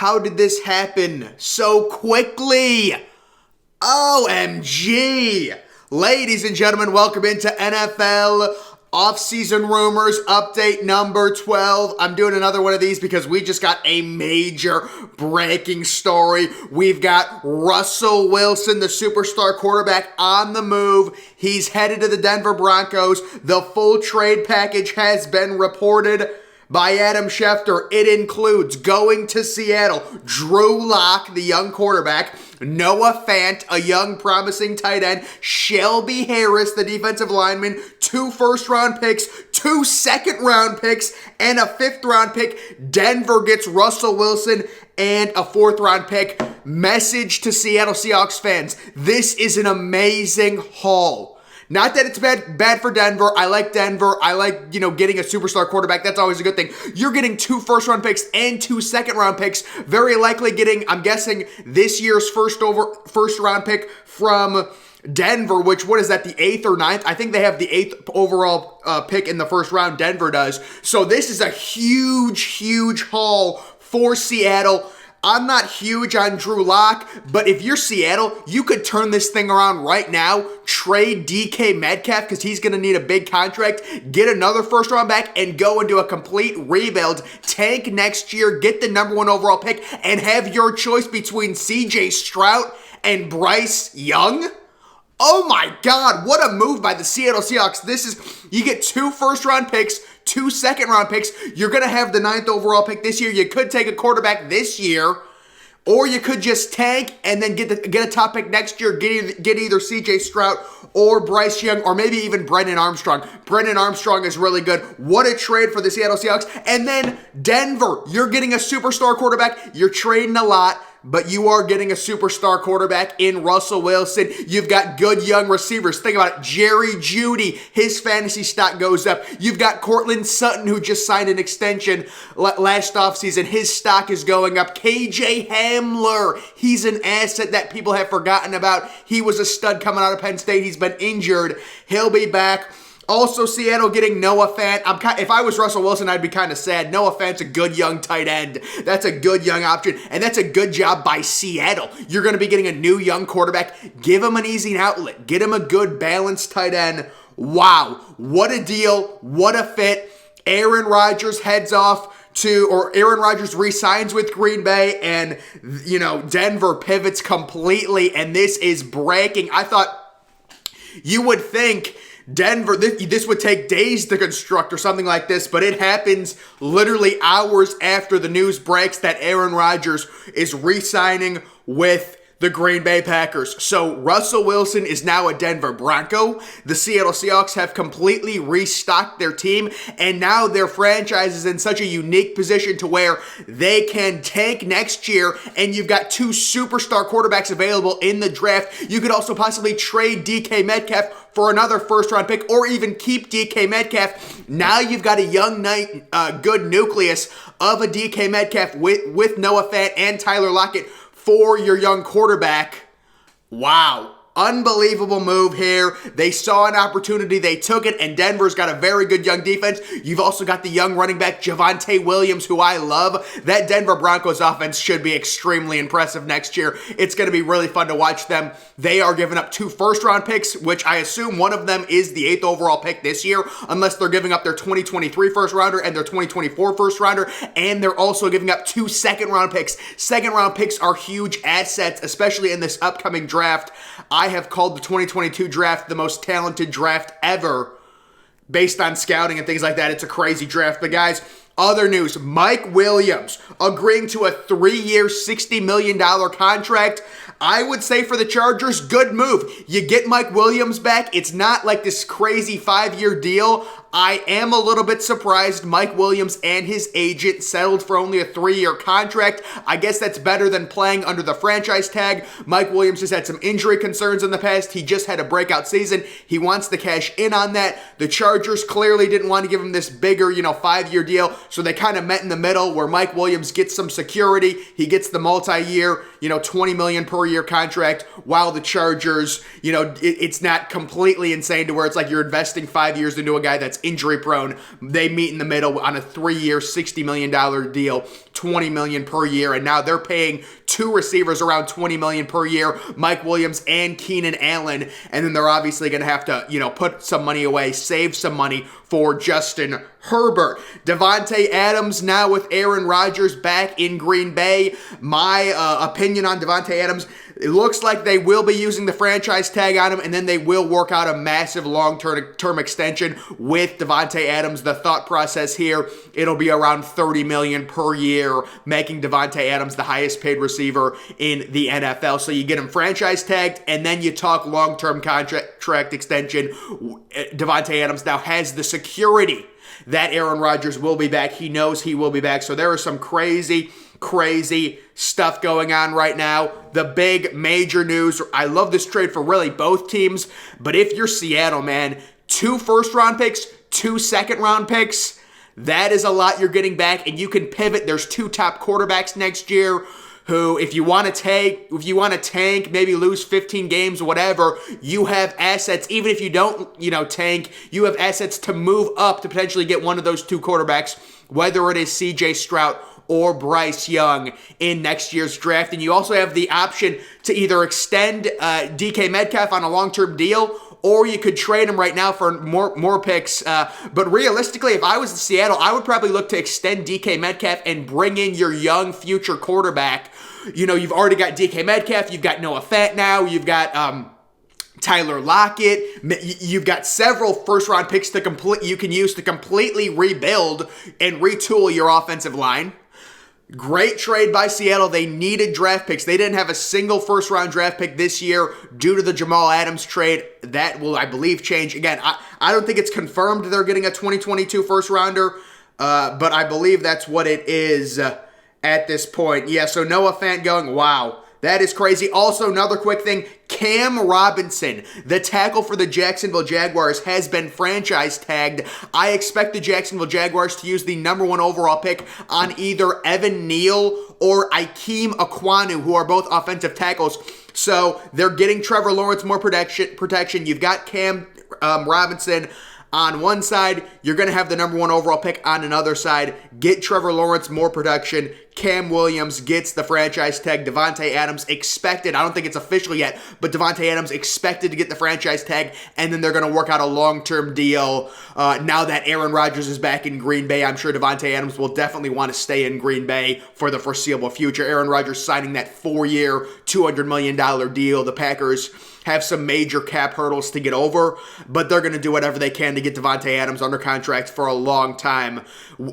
How did this happen so quickly? OMG! Ladies and gentlemen, welcome into NFL Offseason Rumors Update number 12. I'm doing another one of these because we just got a major breaking story. We've got Russell Wilson, the superstar quarterback, on the move. He's headed to the Denver Broncos. The full trade package has been reported by Adam Schefter. It includes going to Seattle, Drew Lock, the young quarterback, Noah Fant, a young promising tight end, Shelby Harris, the defensive lineman, 2 first-round picks, 2 second-round picks, and a 5th-round pick. Denver gets Russell Wilson and a 4th-round pick. Message to Seattle Seahawks fans: this is an amazing haul. Not that it's bad for Denver. I like Denver. I like, getting a superstar quarterback. That's always a good thing. You're getting 2 first-round picks and 2 second-round picks. Very likely getting, I'm guessing, this year's first-round pick from Denver, which, what is that, the 8th or 9th? I think they have the 8th overall pick in the first round. Denver does. So this is a huge, huge haul for Seattle. I'm not huge on Drew Lock, but if you're Seattle, you could turn this thing around right now, trade DK Metcalf because he's going to need a big contract, get another first round back, and go into a complete rebuild, tank next year, get the number 1 overall pick, and have your choice between CJ Stroud and Bryce Young. Oh my God, what a move by the Seattle Seahawks. You get 2 first round picks, 2 second round picks. You're going to have the 9th overall pick this year. You could take a quarterback this year, or you could just tank and then get a top pick next year, get either CJ Stroud or Bryce Young, or maybe even Brendan Armstrong. Brendan Armstrong is really good. What a trade for the Seattle Seahawks. And then Denver, you're getting a superstar quarterback. You're trading a lot, but you are getting a superstar quarterback in Russell Wilson. You've got good young receivers. Think about it. Jerry Jeudy, his fantasy stock goes up. You've got Cortland Sutton, who just signed an extension last offseason. His stock is going up. KJ Hamler, he's an asset that people have forgotten about. He was a stud coming out of Penn State. He's been injured. He'll be back. Also, Seattle getting Noah Fant. If I was Russell Wilson, I'd be kind of sad. Noah Fant's a good young tight end. That's a good young option, and that's a good job by Seattle. You're going to be getting a new young quarterback. Give him an easy outlet. Get him a good balanced tight end. Wow, what a deal. What a fit. Aaron Rodgers Aaron Rodgers re-signs with Green Bay, and, Denver pivots completely, and this is breaking. I thought you would think Denver, this would take days to construct or something like this, but it happens literally hours after the news breaks that Aaron Rodgers is re-signing with the Green Bay Packers. So Russell Wilson is now a Denver Bronco. The Seattle Seahawks have completely restocked their team, and now their franchise is in such a unique position to where they can tank next year, and you've got 2 superstar quarterbacks available in the draft. You could also possibly trade DK Metcalf for another first-round pick, or even keep DK Metcalf. Now you've got a young, good nucleus of a DK Metcalf with Noah Fant and Tyler Lockett for your young quarterback. Wow. Unbelievable move here. They saw an opportunity, they took it, and Denver's got a very good young defense. You've also got the young running back, Javonte Williams, who I love. That Denver Broncos offense should be extremely impressive next year. It's going to be really fun to watch them. They are giving up 2 first-round picks, which I assume one of them is the 8th overall pick this year, unless they're giving up their 2023 first-rounder and their 2024 first-rounder, and they're also giving up 2 second-round picks. Second-round picks are huge assets, especially in this upcoming draft. I have called the 2022 draft the most talented draft ever based on scouting and things like that. It's a crazy draft. But guys, other news, Mike Williams agreeing to a 3-year, $60 million contract. I would say for the Chargers, good move. You get Mike Williams back. It's not like this crazy 5-year deal. I am a little bit surprised Mike Williams and his agent settled for only a 3-year contract. I guess that's better than playing under the franchise tag. Mike Williams has had some injury concerns in the past. He just had a breakout season. He wants to cash in on that. The Chargers clearly didn't want to give him this bigger, 5-year deal, so they kind of met in the middle where Mike Williams gets some security. He gets the multi-year, $20 million per year contract, while the Chargers, it's not completely insane to where it's like you're investing 5 years into a guy that's injury prone. They meet in the middle on a 3-year, $60 million deal, $20 million per year, and now they're paying two receivers around $20 million per year, Mike Williams and Keenan Allen, and then they're obviously going to have to, put some money away, save some money for Justin Herbert. Davante Adams now with Aaron Rodgers back in Green Bay. My opinion on Davante Adams, it looks like they will be using the franchise tag on him, and then they will work out a massive long-term extension with Davante Adams. The thought process here, it'll be around $30 million per year, making Davante Adams the highest paid receiver in the NFL. So you get him franchise tagged, and then you talk long-term contract extension. Davante Adams now has the security that Aaron Rodgers will be back. He knows he will be back. So there is some crazy stuff going on right now. The big major news, I love this trade for really both teams, but if you're Seattle, man, 2 first-round picks, 2 second-round picks, that is a lot you're getting back, and you can pivot. There's 2 top quarterbacks next year who, if you want to tank, maybe lose 15 games, whatever, you have assets. Even if you don't, tank, you have assets to move up to potentially get one of those 2 quarterbacks, whether it is CJ Stroud or Bryce Young in next year's draft. And you also have the option to either extend DK Metcalf on a long-term deal, or you could trade him right now for more picks. But realistically, if I was in Seattle, I would probably look to extend DK Metcalf and bring in your young future quarterback. You've already got DK Metcalf, you've got Noah Fant now, you've got Tyler Lockett. You've got several first-round picks you can use to completely rebuild and retool your offensive line. Great trade by Seattle. They needed draft picks. They didn't have a single first-round draft pick this year due to the Jamal Adams trade. That will, I believe, change. Again, I don't think it's confirmed they're getting a 2022 first-rounder, but I believe that's what it is at this point. Yeah, so Noah Fant going, wow. That is crazy. Also, another quick thing, Cam Robinson, the tackle for the Jacksonville Jaguars, has been franchise tagged. I expect the Jacksonville Jaguars to use the number 1 overall pick on either Evan Neal or Ikem Ekwonu, who are both offensive tackles. So they're getting Trevor Lawrence more protection. You've got Cam Robinson on one side, you're going to have the number 1 overall pick on another side. Get Trevor Lawrence more production. Cam Williams gets the franchise tag. Davante Adams expected, I don't think it's official yet, but Davante Adams expected to get the franchise tag, and then they're going to work out a long-term deal. Now that Aaron Rodgers is back in Green Bay, I'm sure Davante Adams will definitely want to stay in Green Bay for the foreseeable future. Aaron Rodgers signing that 4-year, $200 million deal. The Packers have some major cap hurdles to get over, but they're going to do whatever they can to get Davante Adams under contract for a long time,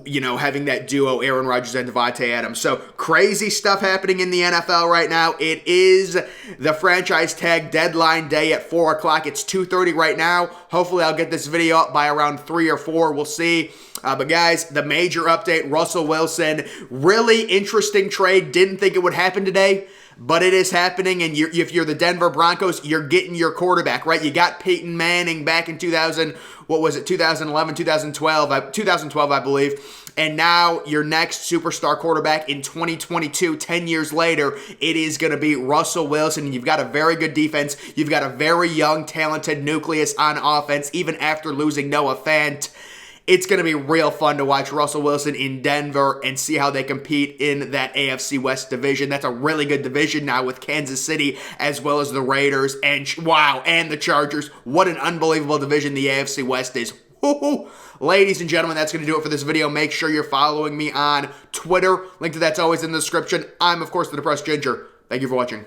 having that duo, Aaron Rodgers and Davante Adams. So crazy stuff happening in the NFL right now. It is the franchise tag deadline day at 4 o'clock. It's 2:30 right now. Hopefully I'll get this video up by around 3 or 4. We'll see. But guys, the major update, Russell Wilson, really interesting trade. Didn't think it would happen today, but it is happening, and if you're the Denver Broncos, you're getting your quarterback, right? You got Peyton Manning back in 2011, 2012, I believe, and now your next superstar quarterback in 2022, 10 years later, it is going to be Russell Wilson, and you've got a very good defense. You've got a very young, talented nucleus on offense, even after losing Noah Fant. It's going to be real fun to watch Russell Wilson in Denver and see how they compete in that AFC West division. That's a really good division now with Kansas City as well as the Raiders and the Chargers. What an unbelievable division the AFC West is. Woo-hoo. Ladies and gentlemen, that's going to do it for this video. Make sure you're following me on Twitter. Link to that's always in the description. I'm, of course, the Depressed Ginger. Thank you for watching.